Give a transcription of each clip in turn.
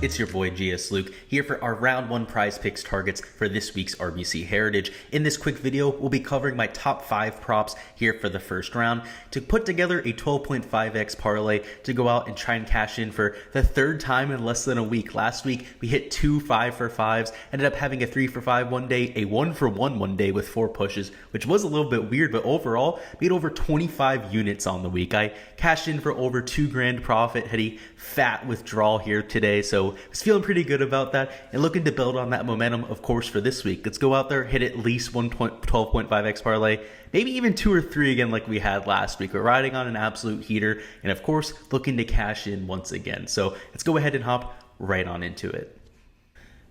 It's your boy Gsluke here for our round 1 prize picks targets for this week's RBC Heritage. In this quick video, we'll be covering my top 5 props here for the first round to put together a 12.5x parlay to go out and try and cash in for the third time in less than a week. Last week, we hit 2 5-for-5s, ended up having a 3-for-5 one day, a 1-for-1 one day with 4 pushes, which was a little bit weird, but overall, made over 25 units on the week. I cashed in for over $2,000 profit, had a fat withdrawal here today, so I was feeling pretty good about that and looking to build on that momentum, of course, for this week. Let's go out there, hit at least 12.5x parlay, maybe even 2 or 3 again like we had last week. We're riding on an absolute heater and, of course, looking to cash in once again. So let's go ahead and hop right on into it.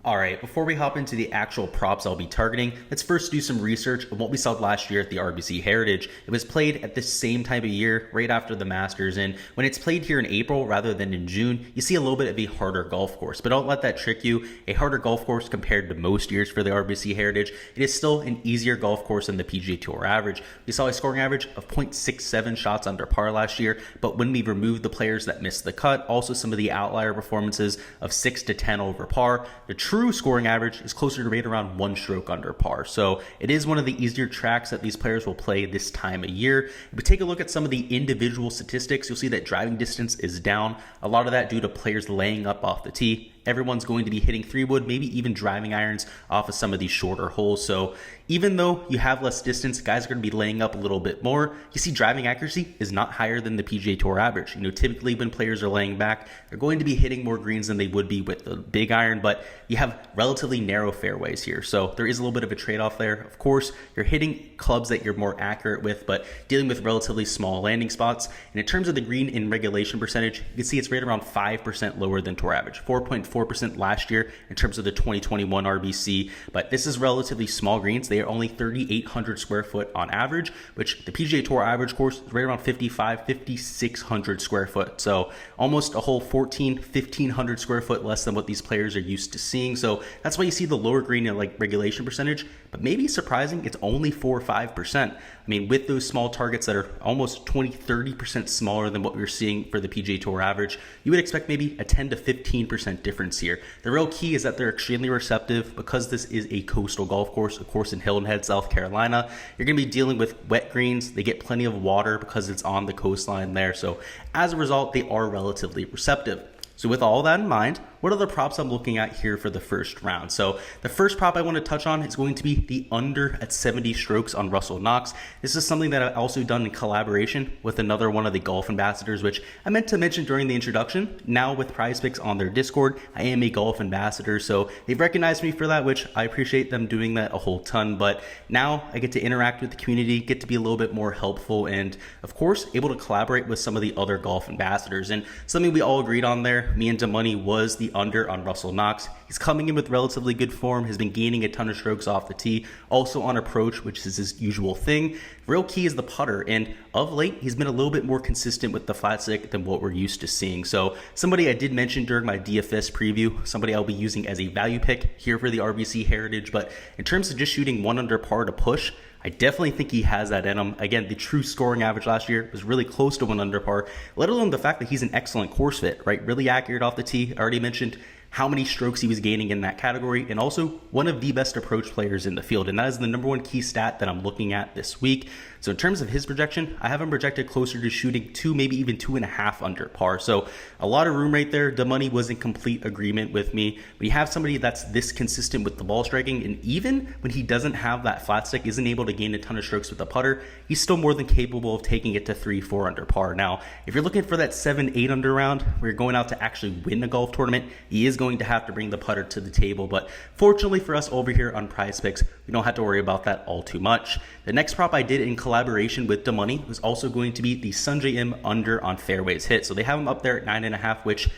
Alright, before we hop into the actual props I'll be targeting, let's first do some research on what we saw last year at the RBC Heritage. It was played at the same time of year, right after the Masters, and when it's played here in April rather than in June, you see a little bit of a harder golf course. But don't let that trick you. A harder golf course compared to most years for the RBC Heritage, it is still an easier golf course than the PGA Tour average. We saw a scoring average of 0.67 shots under par last year, but when we removed the players that missed the cut, also some of the outlier performances of 6 to 10 over par, the true scoring average is closer to right around 1 stroke under par. So it is one of the easier tracks that these players will play this time of year. If we take a look at some of the individual statistics, you'll see that driving distance is down. A lot of that due to players laying up off the tee. Everyone's going to be hitting 3-wood, maybe even driving irons off of some of these shorter holes. So even though you have less distance, guys are going to be laying up a little bit more. You see driving accuracy is not higher than the PGA Tour average. Typically when players are laying back, they're going to be hitting more greens than they would be with the big iron, but you have relatively narrow fairways here. So there is a little bit of a trade-off there. Of course, you're hitting clubs that you're more accurate with, but dealing with relatively small landing spots. And in terms of the green in regulation percentage, you can see it's right around 5% lower than Tour average, 4.4% last year in terms of the 2021 RBC, but this is relatively small greens. They are only 3,800 square foot on average, which the PGA Tour average course is right around 5,600 square foot. So almost a whole 1,500 square foot less than what these players are used to seeing. So that's why you see the lower green in regulation percentage, but maybe surprising, it's only 4 or 5%. I mean, with those small targets that are almost 20-30% smaller than what we're seeing for the PGA Tour average, you would expect maybe a 10 to 15% difference here. The real key is that they're extremely receptive because this is a coastal golf course, of course in Hilton Head, South Carolina. You're going to be dealing with wet greens. They get plenty of water because it's on the coastline there. So as a result, they are relatively receptive. So with all that in mind, what are the props I'm looking at here for the first round? So the first prop I want to touch on is going to be the under at 70 strokes on Russell Knox. This is something that I've also done in collaboration with another one of the golf ambassadors, which I meant to mention during the introduction. Now with Prize Picks on their Discord, I am a golf ambassador, so they've recognized me for that, which I appreciate them doing that a whole ton. But now I get to interact with the community, get to be a little bit more helpful, and of course, able to collaborate with some of the other golf ambassadors. And something we all agreed on there, me and Money, was the under on Russell Knox. He's coming in with relatively good form, has been gaining a ton of strokes off the tee, also on approach, which is his usual thing. Real key is the putter, and of late, he's been a little bit more consistent with the flat stick than what we're used to seeing. So somebody I did mention during my DFS preview, somebody I'll be using as a value pick here for the RBC Heritage, but in terms of just shooting 1 under par to push, I definitely think he has that in him. Again, the true scoring average last year was really close to 1 under par, let alone the fact that he's an excellent course fit, right? Really accurate off the tee. I already mentioned how many strokes he was gaining in that category, and also one of the best approach players in the field. And that is the #1 key stat that I'm looking at this week. So in terms of his projection, I have him projected closer to shooting 2, maybe even 2.5 under par. So a lot of room right there. The money was in complete agreement with me. When you have somebody that's this consistent with the ball striking, and even when he doesn't have that flat stick, isn't able to gain a ton of strokes with the putter, he's still more than capable of taking it to 3, 4 under par. Now, if you're looking for that 7, 8 under round, where you're going out to actually win a golf tournament, he is going to have to bring the putter to the table. But fortunately for us over here on Prize Picks, we don't have to worry about that all too much. The next prop I did in collaboration with DeMoney was also going to be the Sungjae Im under on fairways hit. So they have him up there at 9.5, which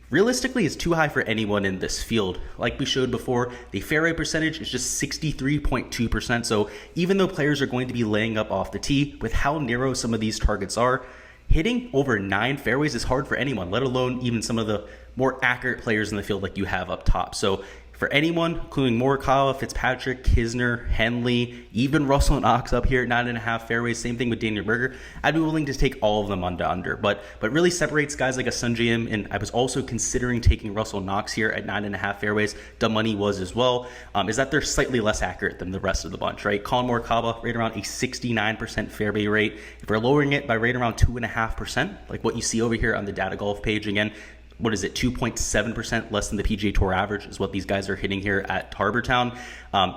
realistically is too high for anyone in this field. Like we showed before, the fairway percentage is just 63.2%. So even though players are going to be laying up off the tee, with how narrow some of these targets are, hitting over 9 fairways is hard for anyone, let alone even some of the more accurate players in the field like you have up top. So for anyone, including Morikawa, Fitzpatrick, Kisner, Henley, even Russell Knox up here at 9.5 fairways. Same thing with Daniel Berger. I'd be willing to take all of them under. But really separates guys like a Sungjae, and I was also considering taking Russell Knox here at 9.5 fairways. Dumb money was as well. Is that they're slightly less accurate than the rest of the bunch, right? Colin Morikawa right around a 69% fairway rate. If we're lowering it by right around 2.5%, like what you see over here on the Data Golf page, again, what is it, 2.7% less than the PGA Tour average is what these guys are hitting here at Harbour Town.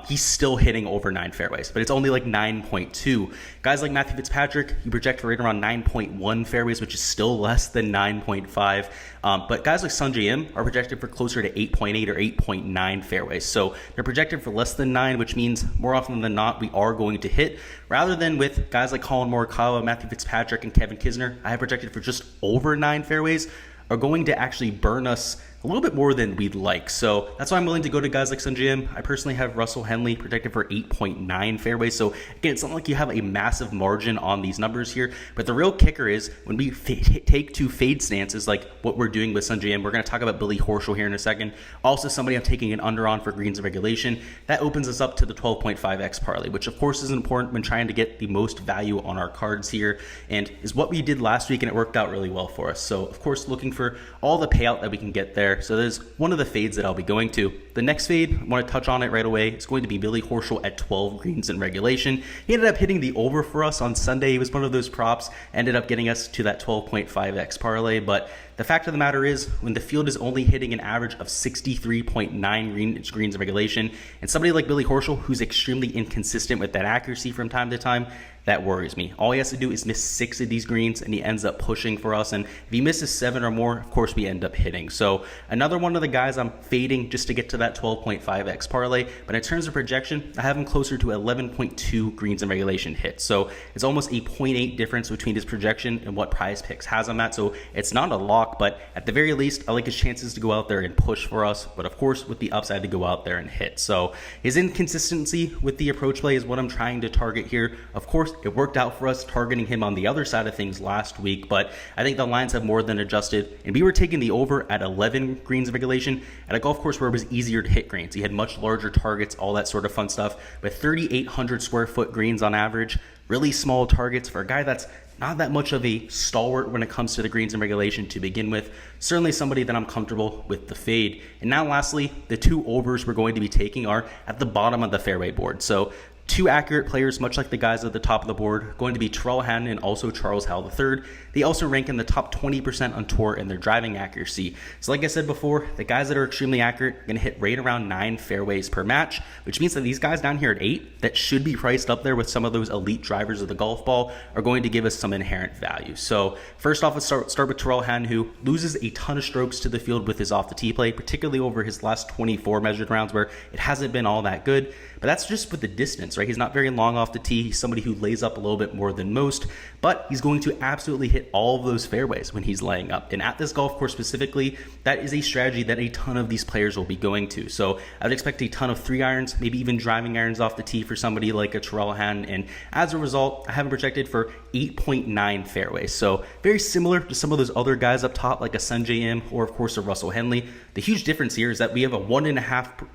He's still hitting over 9 fairways, but it's only like 9.2. Guys like Matthew Fitzpatrick, you project right around 9.1 fairways, which is still less than 9.5. But guys like Sungjae are projected for closer to 8.8 or 8.9 fairways. So they're projected for less than 9, which means more often than not, we are going to hit. Rather than with guys like Colin Morikawa, Matthew Fitzpatrick, and Kevin Kisner, I have projected for just over 9 fairways, are going to actually burn us a little bit more than we'd like. So that's why I'm willing to go to guys like Sungjae. I personally have Russell Henley projected for 8.9 fairways. So again, it's not like you have a massive margin on these numbers here, but the real kicker is when we take two fade stances like what we're doing with Sungjae. We're going to talk about Billy Horschel here in a second. Also somebody I'm taking an under on for greens and regulation. That opens us up to the 12.5x parlay, which of course is important when trying to get the most value on our cards here, and is what we did last week, and it worked out really well for us. So of course looking for all the payout that we can get there. So there's one of the fades that I'll be going to. The next fade, I want to touch on it right away. It's going to be Billy Horschel at 12 greens in regulation. He ended up hitting the over for us on Sunday. He was one of those props, ended up getting us to that 12.5x parlay. But the fact of the matter is, when the field is only hitting an average of 63.9 greens in regulation, and somebody like Billy Horschel, who's extremely inconsistent with that accuracy from time to time, that worries me. All he has to do is miss 6 of these greens, and he ends up pushing for us. And if he misses 7 or more, of course, we end up hitting. So another one of the guys I'm fading just to get to that 12.5x parlay. But in terms of projection, I have him closer to 11.2 greens in regulation hits. So it's almost a 0.8 difference between his projection and what Prize Picks has him at. So it's not a lock, but at the very least, I like his chances to go out there and push for us. But of course, with the upside to go out there and hit. So his inconsistency with the approach play is what I'm trying to target here. Of course, it worked out for us targeting him on the other side of things last week, but I think the lines have more than adjusted, and we were taking the over at 11 greens of regulation at a golf course where it was easier to hit greens. He had much larger targets, all that sort of fun stuff, but 3,800 square foot greens on average, really small targets for a guy that's not that much of a stalwart when it comes to the greens and regulation to begin with. Certainly somebody that I'm comfortable with the fade. And now lastly, the 2 overs we're going to be taking are at the bottom of the fairway board. So 2 accurate players, much like the guys at the top of the board, going to be Tyrol Han and also Charles Howell III. They also rank in the top 20% on tour in their driving accuracy. So like I said before, the guys that are extremely accurate are going to hit right around 9 fairways per match, which means that these guys down here at 8 that should be priced up there with some of those elite drivers of the golf ball are going to give us some inherent value. So first off, let's start with Tyrol Han, who loses a ton of strokes to the field with his off the tee play, particularly over his last 24 measured rounds where it hasn't been all that good. But that's just with the distance, right? He's not very long off the tee. He's somebody who lays up a little bit more than most, but he's going to absolutely hit all of those fairways when he's laying up. And at this golf course specifically, that is a strategy that a ton of these players will be going to. So I would expect a ton of 3 irons, maybe even driving irons off the tee for somebody like a Tyrol Han. And as a result, I have him projected for 8.9 fairways. So very similar to some of those other guys up top, like a Sungjae or of course a Russell Henley. The huge difference here is that we have a 1.5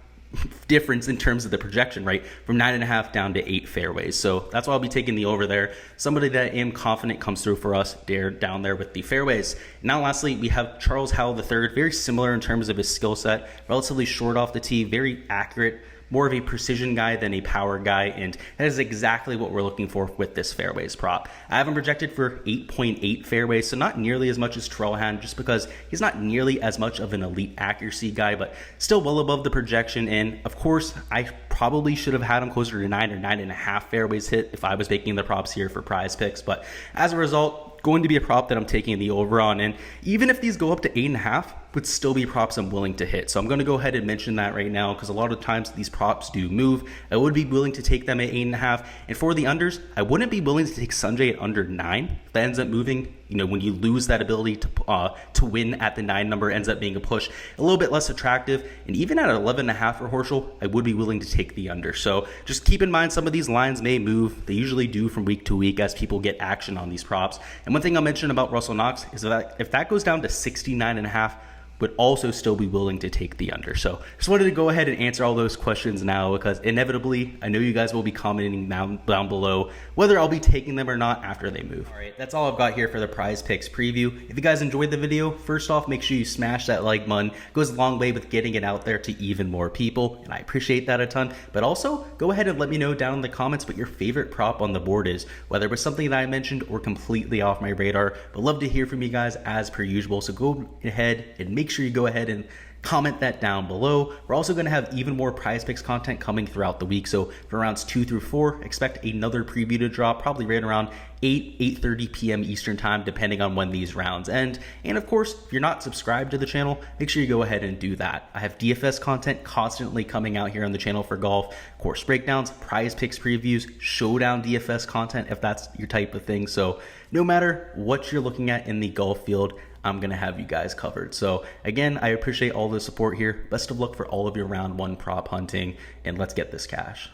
difference in terms of the projection, right? From 9.5 down to 8 fairways. So that's why I'll be taking the over there. Somebody that I am confident comes through for us down there with the fairways. Now lastly, we have Charles Howell III, very similar in terms of his skill set, relatively short off the tee, very accurate, more of a precision guy than a power guy, and that is exactly what we're looking for with this fairways prop. I have him projected for 8.8 fairways, so not nearly as much as Tyrol Han, just because he's not nearly as much of an elite accuracy guy, but still well above the projection. And of course, I probably should have had him closer to 9 or 9.5 fairways hit if I was making the props here for Prize Picks, but as a result, going to be a prop that I'm taking the over on. And even if these go up to 8.5, would still be props I'm willing to hit. So I'm going to go ahead and mention that right now, because a lot of times these props do move. I would be willing to take them at 8.5. And for the unders, I wouldn't be willing to take Sungjae at under 9. If that ends up moving, when you lose that ability to win at the 9 number, ends up being a push, a little bit less attractive. And even at 11.5 for Horschel, I would be willing to take the under. So just keep in mind, some of these lines may move. They usually do from week to week as people get action on these props. And one thing I'll mention about Russell Knox is that if that goes down to 69.5, but also still be willing to take the under. So just wanted to go ahead and answer all those questions now, because inevitably I know you guys will be commenting down below whether I'll be taking them or not after they move. All right, that's all I've got here for the prize picks preview. If you guys enjoyed the video, first off, make sure you smash that like button. It goes a long way with getting it out there to even more people, and I appreciate that a ton. But also go ahead and let me know down in the comments what your favorite prop on the board is, whether it was something that I mentioned or completely off my radar. But love to hear from you guys as per usual, so go ahead and make sure you go ahead and comment that down below. We're also going to have even more prize picks content coming throughout the week. So for rounds 2 through 4, expect another preview to drop probably right around 8:30 p.m. Eastern time, depending on when these rounds end. And of course, if you're not subscribed to the channel, make sure you go ahead and do that. I have DFS content constantly coming out here on the channel for golf, course breakdowns, prize picks previews, showdown DFS content if that's your type of thing. So no matter what you're looking at in the golf field, I'm going to have you guys covered. So again, I appreciate all the support here. Best of luck for all of your round 1 prop hunting, and let's get this cash.